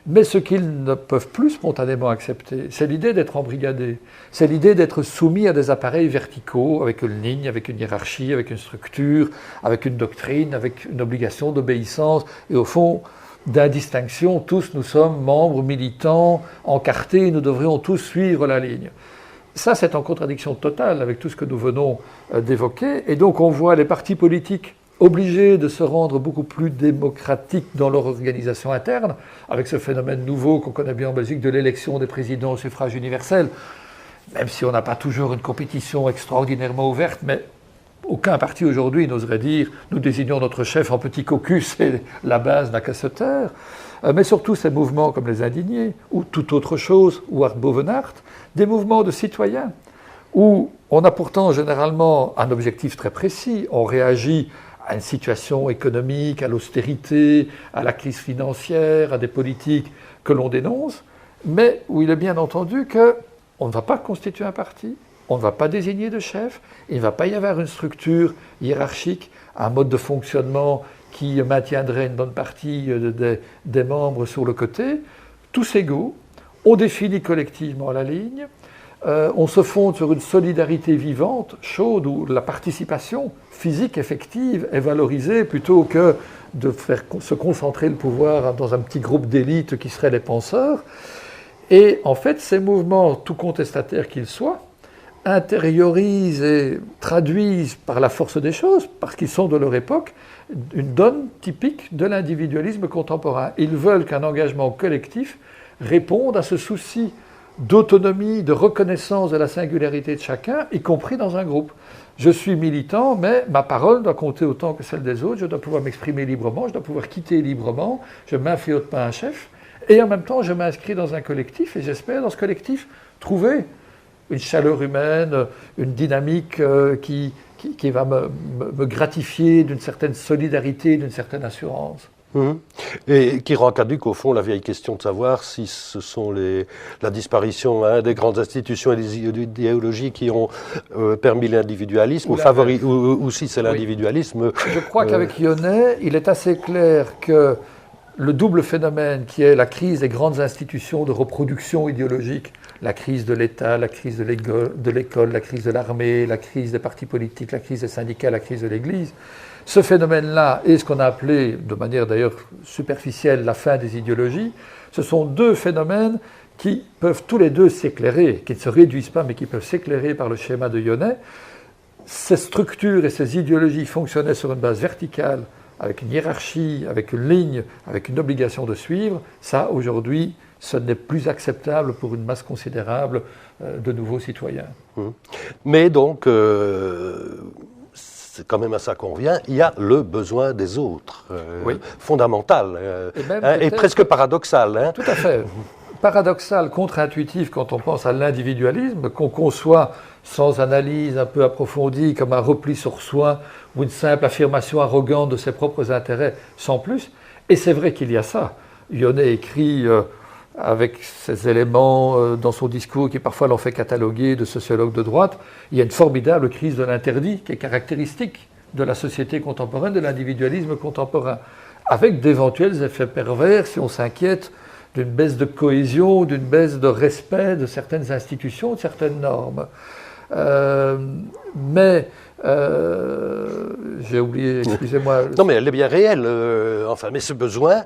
Mais ce qu'ils ne peuvent plus spontanément accepter, c'est l'idée d'être embrigadés, c'est l'idée d'être soumis à des appareils verticaux, avec une ligne, avec une hiérarchie, avec une structure, avec une doctrine, avec une obligation d'obéissance, et au fond, d'indistinction, tous nous sommes membres militants, encartés, nous devrions tous suivre la ligne. Ça, c'est en contradiction totale avec tout ce que nous venons d'évoquer, et donc on voit les partis politiques obligés de se rendre beaucoup plus démocratiques dans leur organisation interne, avec ce phénomène nouveau qu'on connaît bien en Belgique de l'élection des présidents au suffrage universel, même si on n'a pas toujours une compétition extraordinairement ouverte, mais aucun parti aujourd'hui n'oserait dire « nous désignons notre chef en petit caucus et la base n'a qu'à se taire ». Mais surtout ces mouvements comme les Indignés, ou toute autre chose, ou Art Bovenart, des mouvements de citoyens, où on a pourtant généralement un objectif très précis, on réagit à une situation économique, à l'austérité, à la crise financière, à des politiques que l'on dénonce, mais où il est bien entendu qu'on ne va pas constituer un parti, on ne va pas désigner de chef, il ne va pas y avoir une structure hiérarchique, un mode de fonctionnement qui maintiendrait une bonne partie des membres sur le côté. Tous égaux, on définit collectivement la ligne, on se fonde sur une solidarité vivante, chaude, où la participation physique effective est valorisée plutôt que de faire se concentrer le pouvoir dans un petit groupe d'élite qui seraient les penseurs. Et en fait, ces mouvements, tout contestataires qu'ils soient, intériorisent et traduisent par la force des choses, parce qu'ils sont de leur époque, une donne typique de l'individualisme contemporain. Ils veulent qu'un engagement collectif réponde à ce souci d'autonomie, de reconnaissance de la singularité de chacun, y compris dans un groupe. Je suis militant, mais ma parole doit compter autant que celle des autres, je dois pouvoir m'exprimer librement, je dois pouvoir quitter librement, je ne m'inféote pas à un chef, et en même temps je m'inscris dans un collectif, et j'espère dans ce collectif trouver une chaleur humaine, une dynamique qui va me gratifier d'une certaine solidarité, d'une certaine assurance. Et qui rend caduque, au fond, la vieille question de savoir si ce sont la disparition des grandes institutions et des idéologies qui ont permis l'individualisme, ou si c'est l'individualisme. Oui. Je crois qu'avec Yonnet, il est assez clair que le double phénomène qui est la crise des grandes institutions de reproduction idéologique, la crise de l'État, la crise de l'école, la crise de l'armée, la crise des partis politiques, la crise des syndicats, la crise de l'Église, ce phénomène-là et ce qu'on a appelé, de manière d'ailleurs superficielle, la fin des idéologies, ce sont deux phénomènes qui peuvent tous les deux s'éclairer, qui ne se réduisent pas, mais qui peuvent s'éclairer par le schéma de Yonnet. Ces structures et ces idéologies fonctionnaient sur une base verticale, avec une hiérarchie, avec une ligne, avec une obligation de suivre. Ça, aujourd'hui, ce n'est plus acceptable pour une masse considérable de nouveaux citoyens. Mais donc... c'est quand même à ça qu'on vient, il y a le besoin des autres, oui. Fondamental, et presque paradoxal. Tout à fait. Paradoxal, contre-intuitif quand on pense à l'individualisme, qu'on conçoit sans analyse un peu approfondie comme un repli sur soi ou une simple affirmation arrogante de ses propres intérêts, sans plus. Et c'est vrai qu'il y a ça. Yonnet écrit avec ces éléments dans son discours qui parfois l'ont fait cataloguer de sociologue de droite, il y a une formidable crise de l'interdit qui est caractéristique de la société contemporaine, de l'individualisme contemporain, avec d'éventuels effets pervers si on s'inquiète d'une baisse de cohésion, d'une baisse de respect de certaines institutions, de certaines normes. J'ai oublié, excusez-moi. Non, mais elle est bien réelle. Mais ce besoin,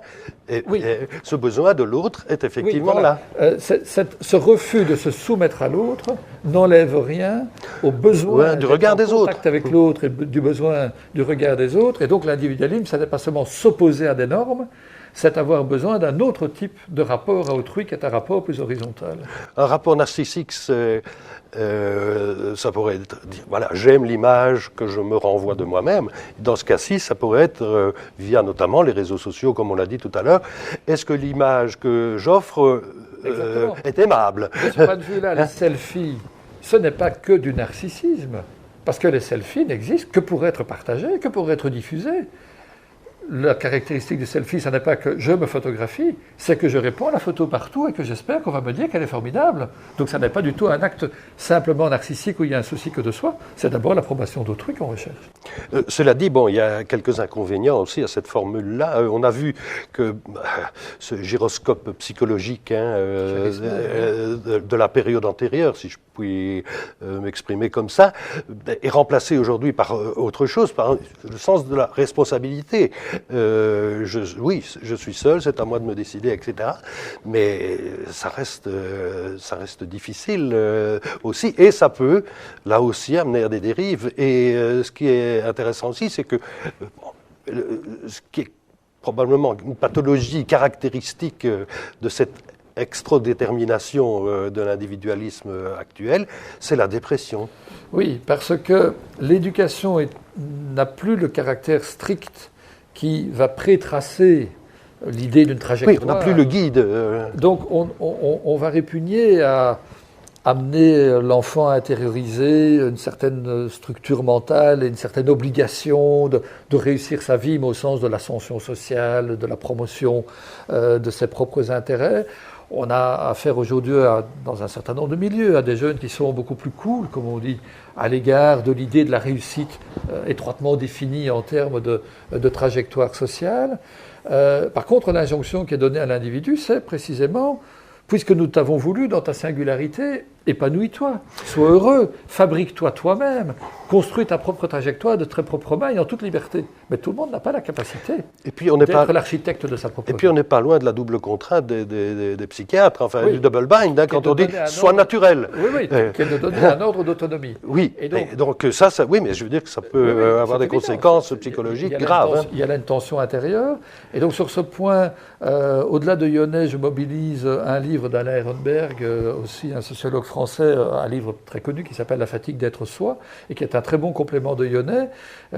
ce besoin de l'autre est effectivement là. Ce refus de se soumettre à l'autre n'enlève rien au besoin du regard des autres. Contact avec l'autre et du besoin du regard des autres. Et donc l'individualisme, ça n'est pas seulement s'opposer à des normes, c'est avoir besoin d'un autre type de rapport à autrui qui est un rapport plus horizontal. Un rapport narcissique, ça pourrait être, voilà, j'aime l'image que je me renvoie de moi-même. Dans ce cas-ci, ça pourrait être via notamment les réseaux sociaux, comme on l'a dit tout à l'heure. Est-ce que l'image que j'offre est aimable? De ce point de vue-là, les selfies, ce n'est pas que du narcissisme, parce que les selfies n'existent que pour être partagés, que pour être diffusés. La caractéristique du selfie, ce n'est pas que je me photographie, c'est que je réponds à la photo partout et que j'espère qu'on va me dire qu'elle est formidable. Donc ça n'est pas du tout un acte simplement narcissique où il y a un souci que de soi, c'est d'abord l'approbation d'autrui qu'on recherche. Cela dit, il y a quelques inconvénients aussi à cette formule-là. On a vu que ce gyroscope psychologique de la période antérieure, si je puis m'exprimer comme ça, est remplacé aujourd'hui par autre chose, par le sens de la responsabilité. Oui, je suis seul, c'est à moi de me décider, etc. Mais ça reste difficile aussi, et ça peut, là aussi, amener à des dérives. Et ce qui est intéressant aussi, c'est que ce qui est probablement une pathologie caractéristique de cette extra-détermination de l'individualisme actuel, c'est la dépression. Oui, parce que l'éducation n'a plus le caractère strict qui va prétracer l'idée d'une trajectoire. Oui, on n'a plus le guide. Donc on va répugner à amener l'enfant à intérioriser une certaine structure mentale et une certaine obligation de réussir sa vie, mais au sens de l'ascension sociale, de la promotion de ses propres intérêts. On a affaire aujourd'hui, dans un certain nombre de milieux, à des jeunes qui sont beaucoup plus cool, comme on dit, à l'égard de l'idée de la réussite étroitement définie en termes de trajectoire sociale. Par contre, l'injonction qui est donnée à l'individu, c'est précisément, puisque nous t'avons voulu dans ta singularité, épanouis-toi, sois heureux, fabrique-toi toi-même, construis ta propre trajectoire de très propre main et en toute liberté. Mais tout le monde n'a pas la capacité d'être l'architecte de sa propre vie. Et puis on n'est pas loin de la double contrainte des psychiatres, du double bind, quand on dit « sois naturel ». Oui, qui est de donner un ordre d'autonomie. Oui, et donc ça, oui, mais je veux dire que ça peut avoir des conséquences psychologiques graves. Il y a l'intention intérieure. Et donc sur ce point, au-delà de Yonnet, je mobilise un livre d'Alain Ehrenberg, aussi un sociologue français, un livre très connu qui s'appelle « La fatigue d'être soi » et qui est un très bon complément de Yonnet,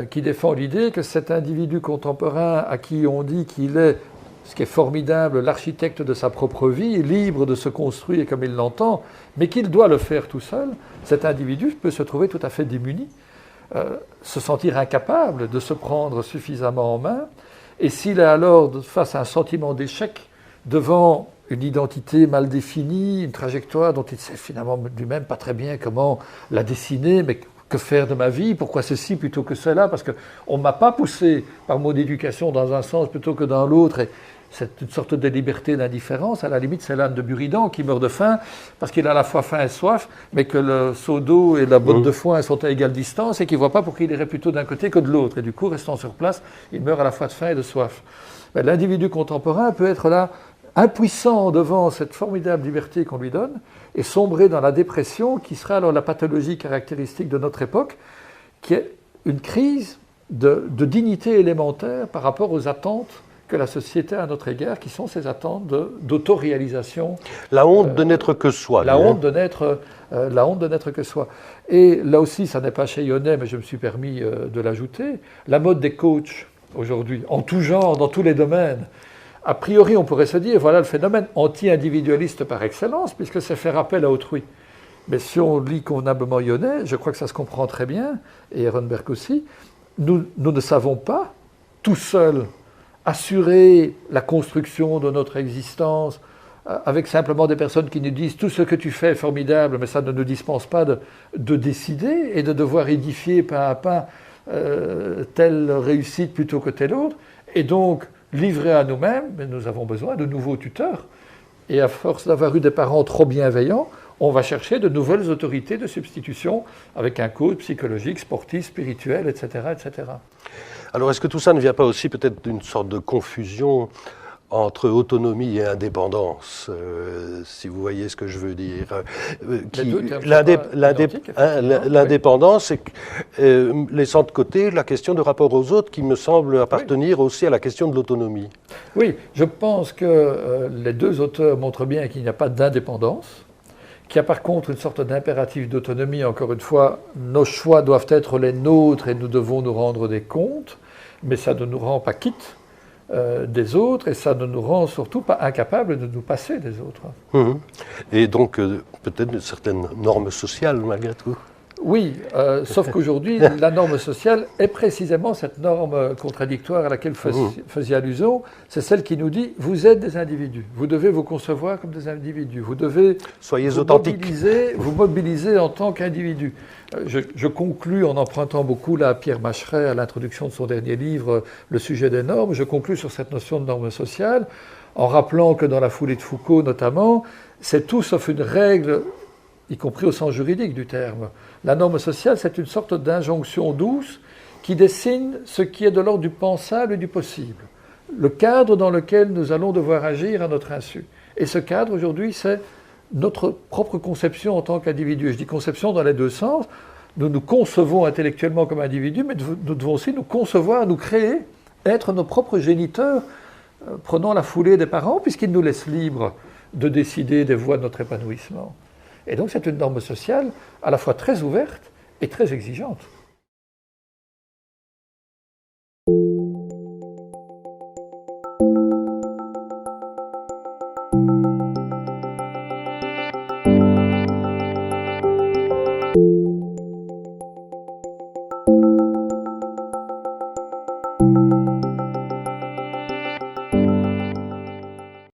qui défend l'idée que cet individu contemporain à qui on dit qu'il est, ce qui est formidable, l'architecte de sa propre vie, libre de se construire comme il l'entend, mais qu'il doit le faire tout seul, cet individu peut se trouver tout à fait démuni, se sentir incapable de se prendre suffisamment en main, et s'il est alors face à un sentiment d'échec devant une identité mal définie, une trajectoire dont il ne sait finalement lui-même pas très bien comment la dessiner, mais que faire de ma vie, pourquoi ceci plutôt que cela, parce qu'on ne m'a pas poussé par mot d'éducation dans un sens plutôt que dans l'autre, et c'est une sorte de liberté d'indifférence. À la limite, c'est l'âne de Buridan qui meurt de faim, parce qu'il a à la fois faim et soif, mais que le seau d'eau et la botte de foin sont à égale distance, et qu'il ne voit pas pour qu'il irait plutôt d'un côté que de l'autre. Et du coup, restant sur place, il meurt à la fois de faim et de soif. Mais l'individu contemporain peut être là, impuissant devant cette formidable liberté qu'on lui donne, et sombrer dans la dépression, qui sera alors la pathologie caractéristique de notre époque, qui est une crise de dignité élémentaire par rapport aux attentes que la société a à notre égard, qui sont ces attentes d'autoréalisation. La honte de n'être que soi. La honte de n'être que soi. Et là aussi, ça n'est pas chez Yonnet, mais je me suis permis de l'ajouter, la mode des coachs aujourd'hui, en tout genre, dans tous les domaines. A priori, on pourrait se dire, voilà le phénomène anti-individualiste par excellence, puisque c'est faire appel à autrui. Mais si on lit convenablement Yonnet, je crois que ça se comprend très bien, et Ehrenberg aussi, nous ne savons pas, tout seuls, assurer la construction de notre existence avec simplement des personnes qui nous disent tout ce que tu fais est formidable, mais ça ne nous dispense pas de décider et de devoir édifier pas à pas telle réussite plutôt que telle autre. Et donc, livrés à nous-mêmes, mais nous avons besoin de nouveaux tuteurs. Et à force d'avoir eu des parents trop bienveillants, on va chercher de nouvelles autorités de substitution avec un code psychologique, sportif, spirituel, etc., etc. Alors, est-ce que tout ça ne vient pas aussi peut-être d'une sorte de confusion entre autonomie et indépendance, si vous voyez ce que je veux dire. L'indépendance, c'est laissant de côté la question de rapport aux autres qui me semble appartenir aussi à la question de l'autonomie. Oui, je pense que les deux auteurs montrent bien qu'il n'y a pas d'indépendance, qu'il y a par contre une sorte d'impératif d'autonomie. Encore une fois, nos choix doivent être les nôtres et nous devons nous rendre des comptes, mais ça ne nous rend pas quittes des autres, et ça ne nous rend surtout pas incapables de nous passer des autres. Mmh. Et donc, peut-être une certaine norme sociale, malgré tout. Oui, sauf qu'aujourd'hui, la norme sociale est précisément cette norme contradictoire à laquelle vous faisiez allusion. C'est celle qui nous dit, vous êtes des individus, vous devez vous concevoir comme des individus, vous devez vous mobiliser en tant qu'individu. Je conclus en empruntant beaucoup là, à Pierre Macheret à l'introduction de son dernier livre, Le sujet des normes. Je conclus sur cette notion de norme sociale en rappelant que dans la foulée de Foucault notamment, c'est tout sauf une règle, y compris au sens juridique du terme. La norme sociale, c'est une sorte d'injonction douce qui dessine ce qui est de l'ordre du pensable et du possible. Le cadre dans lequel nous allons devoir agir à notre insu. Et ce cadre, aujourd'hui, c'est notre propre conception en tant qu'individu. Je dis conception dans les deux sens. Nous nous concevons intellectuellement comme individus, mais nous devons aussi nous concevoir, nous créer, être nos propres géniteurs, prenant la foulée des parents, puisqu'ils nous laissent libres de décider des voies de notre épanouissement. Et donc c'est une norme sociale à la fois très ouverte et très exigeante. Thank you.